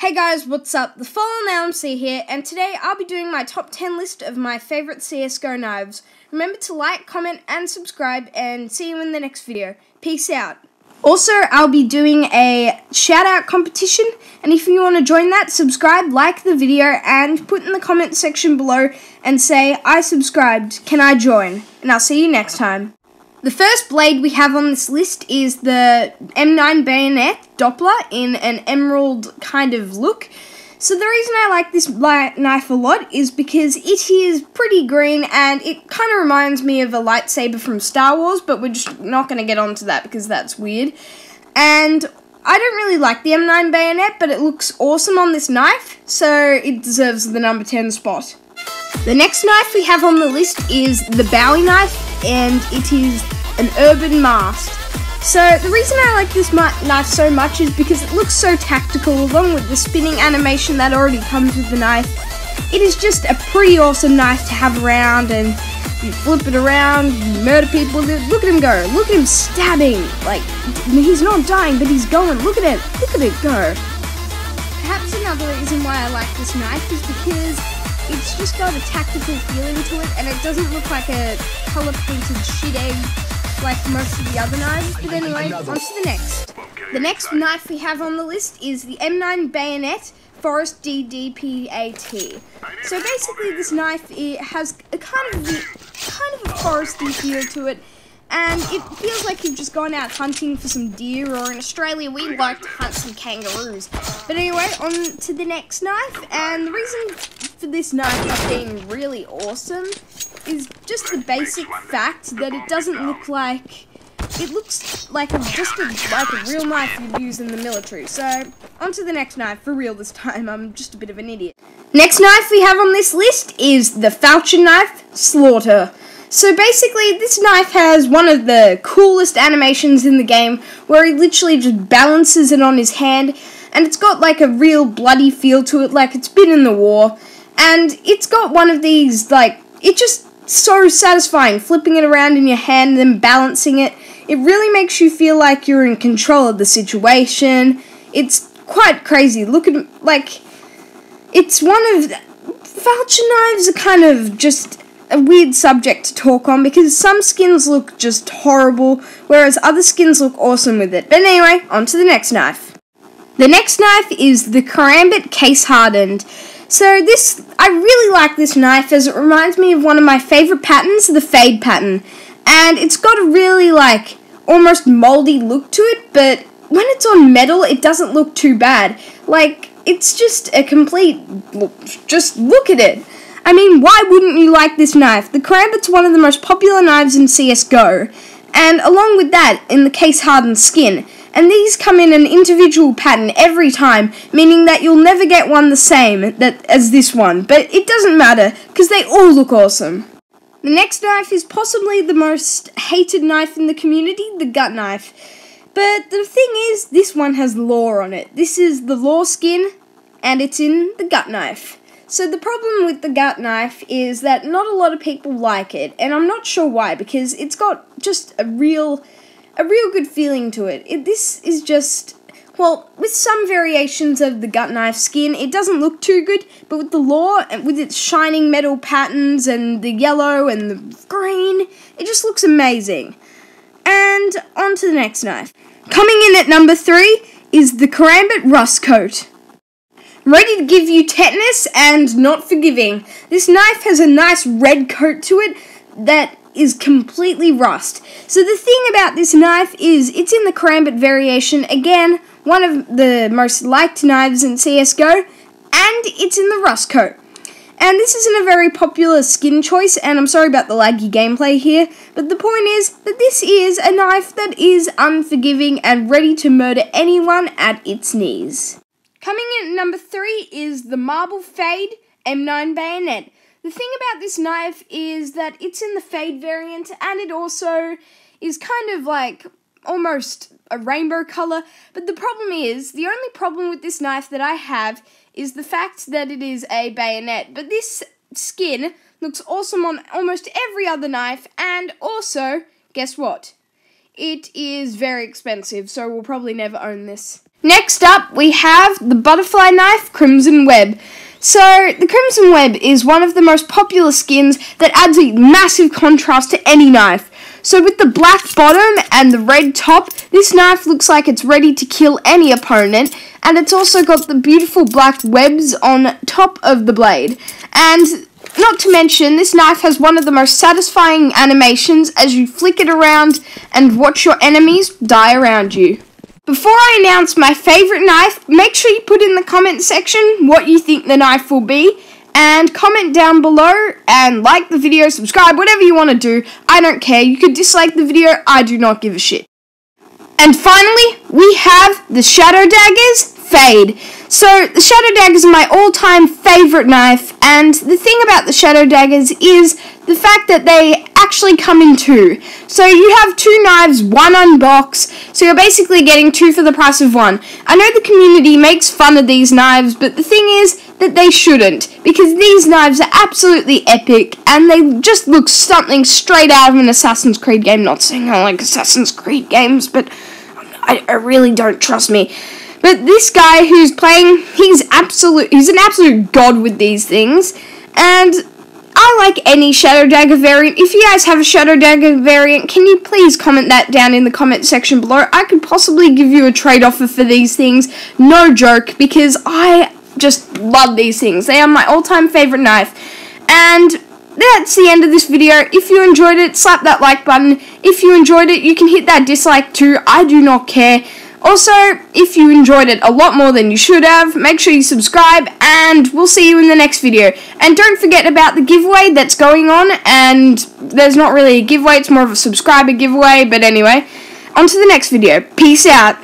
Hey guys, what's up? The Fallen LMC here, and today I'll be doing my top 10 list of my favourite CSGO knives. Remember to like, comment, and subscribe, and see you in the next video. Peace out. Also, I'll be doing a shout-out competition, and if you want to join that, subscribe, like the video, and put in the comment section below and say, I subscribed, can I join? And I'll see you next time. The first blade we have on this list is the M9 bayonet Doppler in an emerald kind of look. So the reason I like this knife a lot is because it is pretty green and it kind of reminds me of a lightsaber from Star Wars, but we're just not going to get onto that because that's weird. And I don't really like the M9 bayonet, but it looks awesome on this knife, so it deserves the number 10 spot. The next knife we have on the list is the Bowie knife, and it is an urban mast. So the reason I like this knife so much is because it looks so tactical, along with the spinning animation that already comes with the knife. It is just a pretty awesome knife to have around, and you flip it around, you murder people with it. Look at him go, look at him stabbing, like, he's not dying, but he's going, look at it go. Perhaps another reason why I like this knife is because it's just got a tactical feeling to it, and it doesn't look like a colour-painted shit egg like most of the other knives. But anyway, on to the next. The next knife we have on the list is the M9 Bayonet Forest DDPAT. So basically this knife, it has a kind of a foresty feel to it, and it feels like you've just gone out hunting for some deer, or in Australia we like to hunt some kangaroos. But anyway, on to the next knife, and the reason for this knife not being really awesome is just the basic fact that it doesn't look like, it looks like just a real knife you'd use in the military. So, on to the next knife, for real this time, I'm just a bit of an idiot. Next knife we have on this list is the falchion knife Slaughter. So basically, this knife has one of the coolest animations in the game, where he literally just balances it on his hand, and it's got like a real bloody feel to it, like it's been in the war. And it's got one of these, like, it's just so satisfying, flipping it around in your hand and then balancing it. It really makes you feel like you're in control of the situation. It's quite crazy. Look at, like, it's one of, falchion knives are kind of just a weird subject to talk on, because some skins look just horrible, whereas other skins look awesome with it. But anyway, on to the next knife. The next knife is the Karambit Case Hardened. So this, I really like this knife as it reminds me of one of my favourite patterns, the Fade pattern. And it's got a really, like, almost mouldy look to it, but when it's on metal, it doesn't look too bad. Like, it's just a complete, just look at it. I mean, why wouldn't you like this knife? The Karambit's one of the most popular knives in CSGO, and along with that, in the case hardened skin. And these come in an individual pattern every time, meaning that you'll never get one the same as this one. But it doesn't matter, because they all look awesome. The next knife is possibly the most hated knife in the community, the gut knife. But the thing is, this one has lore on it. This is the lore skin, and it's in the gut knife. So the problem with the gut knife is that not a lot of people like it, and I'm not sure why, because it's got just a real good feeling to it. This is just, well, with some variations of the gut knife skin, it doesn't look too good, but with the lore, and with its shining metal patterns, and the yellow, and the green, it just looks amazing. And on to the next knife. Coming in at number 3 is the Karambit Rust Coat. Ready to give you tetanus and not forgiving. This knife has a nice red coat to it that is completely rust. So the thing about this knife is it's in the Karambit variation, again, one of the most liked knives in CSGO, and it's in the rust coat. And this isn't a very popular skin choice, and I'm sorry about the laggy gameplay here, but the point is that this is a knife that is unforgiving and ready to murder anyone at its knees. Coming in at number 3 is the Marble Fade M9 Bayonet. The thing about this knife is that it's in the Fade variant, and it also is kind of like almost a rainbow colour, but the problem is, the only problem with this knife that I have is the fact that it is a bayonet, but this skin looks awesome on almost every other knife, and also, guess what? It is very expensive, so we'll probably never own this. Next up, we have the butterfly knife Crimson Web. So, the Crimson Web is one of the most popular skins that adds a massive contrast to any knife. So with the black bottom and the red top, this knife looks like it's ready to kill any opponent, and it's also got the beautiful black webs on top of the blade. And not to mention, this knife has one of the most satisfying animations as you flick it around and watch your enemies die around you. Before I announce my favourite knife, make sure you put in the comment section what you think the knife will be, and comment down below and like the video, subscribe, whatever you want to do. I don't care. You could dislike the video. I do not give a shit. And finally, we have the Shadow Daggers Fade. So, the Shadow Daggers are my all-time favourite knife, and the thing about the Shadow Daggers is the fact that they actually come in two. So you have two knives, one unbox, so you're basically getting two for the price of one. I know the community makes fun of these knives, but the thing is that they shouldn't, because these knives are absolutely epic, and they just look something straight out of an Assassin's Creed game. Not saying I like Assassin's Creed games, but I really don't, trust me. But this guy who's playing, he's an absolute god with these things, and I like any Shadow Dagger variant. If you guys have a Shadow Dagger variant, can you please comment that down in the comment section below? I could possibly give you a trade offer for these things, no joke, because I just love these things. They are my all-time favorite knife. And that's the end of this video. If you enjoyed it, slap that like button. If you enjoyed it, you can hit that dislike too. I do not care. Also, if you enjoyed it a lot more than you should have, make sure you subscribe, and we'll see you in the next video. And don't forget about the giveaway that's going on, and there's not really a giveaway, it's more of a subscriber giveaway, but anyway, on to the next video. Peace out.